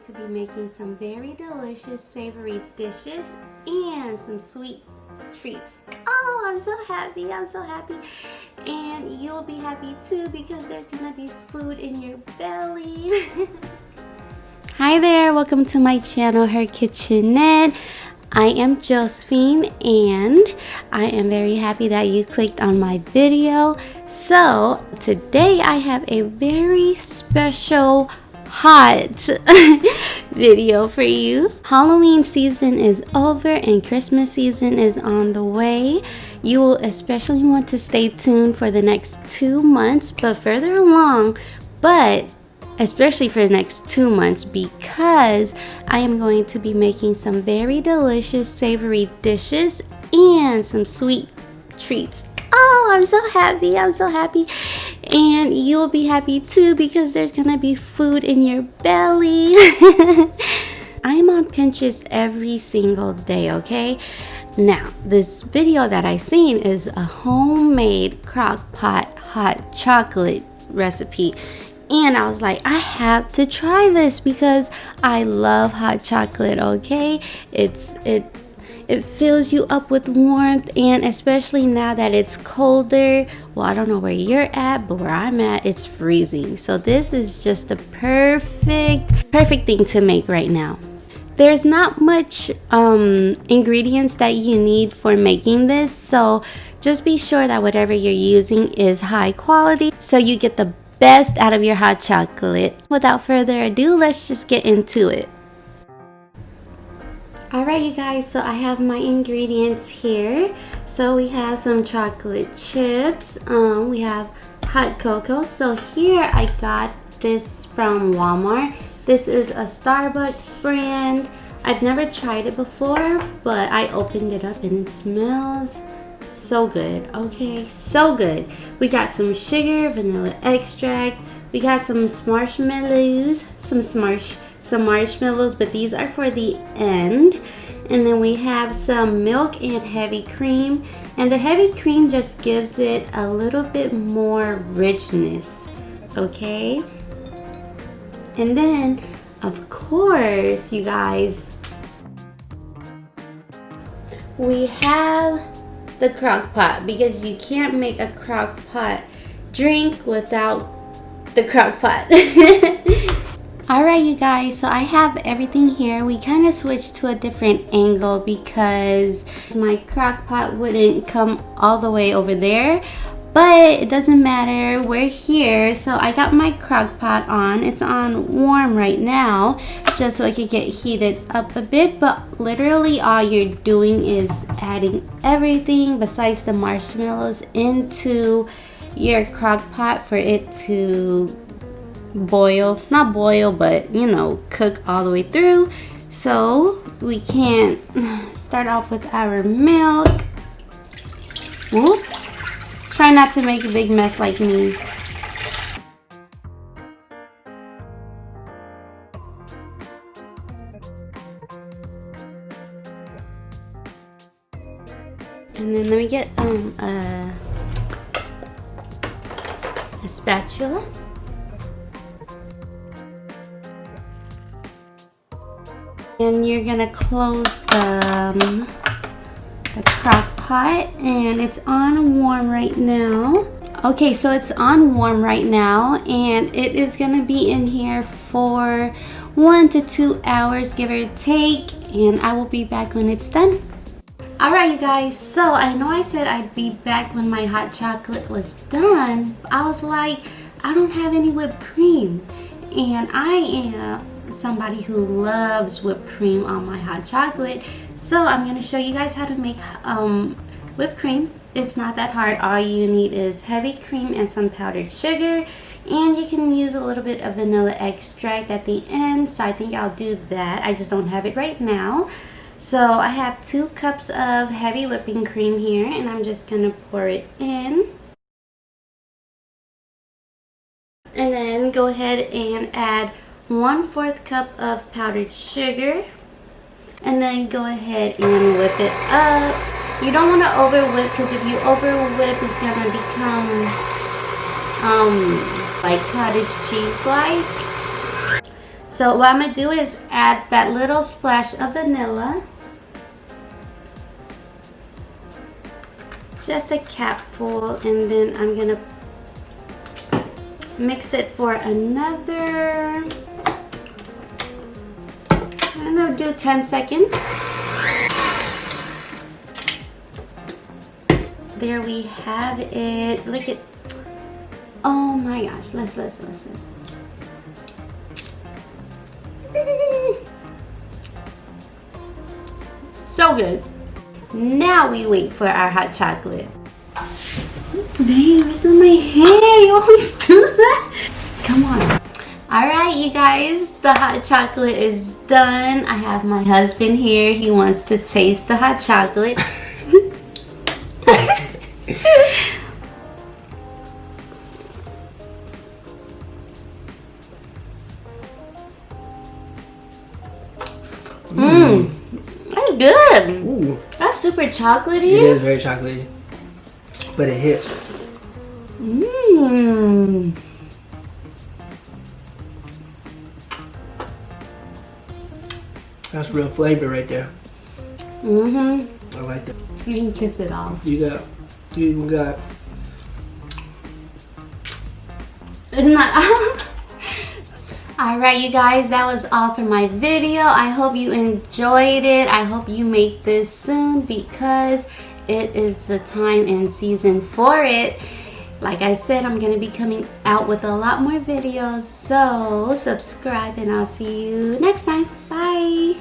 going to be making some very delicious savory dishes and some sweet treats. Oh, I'm so happy, I'm so happy. And you'll be happy too because there's gonna be food in your belly. Hi there, welcome to my channel, Her Kitchenette. I am Josephine and I am very happy that you clicked on my video. So today I have a very special hot video for you. Halloween season is over and Christmas season is on the way. You will especially want to stay tuned for the next 2 months, but further along, especially for the next 2 months, because I am going to be making some very delicious savory dishes and some sweet treats. Oh, I'm so happy, I'm so happy. And you'll be happy too because there's gonna be food in your belly. I'm on Pinterest every single day, okay? Now, this video that I seen is a homemade crock pot hot chocolate recipe. And I was like, I have to try this because I love hot chocolate, okay? It fills you up with warmth, and especially now that it's colder. Well, I don't know where you're at, but where I'm at, it's freezing. So this is just the perfect thing to make right now. There's not much ingredients that you need for making this, so just be sure that whatever you're using is high quality so you get the best out of your hot chocolate. Without further ado, let's just get into it. Alright you guys, so I have my ingredients here. So we have some chocolate chips, we have hot cocoa. So here I got this from Walmart. This is a Starbucks brand. I've never tried it before, but I opened it up and it smells so good. Okay, so good. We got some sugar, vanilla extract. We got some marshmallows, some marshmallows, but these are for the end. And then we have some milk and heavy cream, and the heavy cream just gives it a little bit more richness, okay? And then of course, you guys, we have the crock pot, because you can't make a crock pot drink without the crock pot. Alright you guys, so I have everything here. We kind of switched to a different angle because my crock pot wouldn't come all the way over there, but it doesn't matter, we're here. So I got my crock pot on. It's on warm right now just so it can get heated up a bit, but literally all you're doing is adding everything besides the marshmallows into your crock pot for it to boil, not boil, but you know, cook all the way through. So we can start off with our milk. Whoop. Try not to make a big mess like me. And then let me get a spatula. And you're gonna close the crock pot, and it's on warm right now. Okay, so it's on warm right now, and it is gonna be in here for 1 to 2 hours, give or take, and I will be back when it's done. Alright you guys, so I know I said I'd be back when my hot chocolate was done. I was like, I don't have any whipped cream, and I am somebody who loves whipped cream on my hot chocolate. So I'm going to show you guys how to make whipped cream. It's not that hard. All you need is heavy cream and some powdered sugar, and you can use a little bit of vanilla extract at the end. So I think I'll do that. I just don't have it right now. So I have 2 cups of heavy whipping cream here, and I'm just going to pour it in. And then go ahead and add 1/4 cup of powdered sugar, and then go ahead and whip it up. You don't want to over whip, because if you over whip, it's gonna become like cottage cheese like. So what I'm gonna do is add that little splash of vanilla. Just a capful, and then I'm gonna mix it for another, I'm gonna do 10 seconds. There we have it. Look at, oh my gosh, let's. So good. Now we wait for our hot chocolate. Babe, where's my hair? You always do that. Come on. Alright, you guys, the hot chocolate is done. I have my husband here. He wants to taste the hot chocolate. That's good. Ooh. That's super chocolatey. It is very chocolatey, but it hits. That's real flavor right there. I like that. You can kiss it off. You even got. It's not. Alright, you guys, that was all for my video. I hope you enjoyed it. I hope you make this soon because it is the time and season for it. Like I said, I'm going to be coming out with a lot more videos. So subscribe and I'll see you next time. Bye.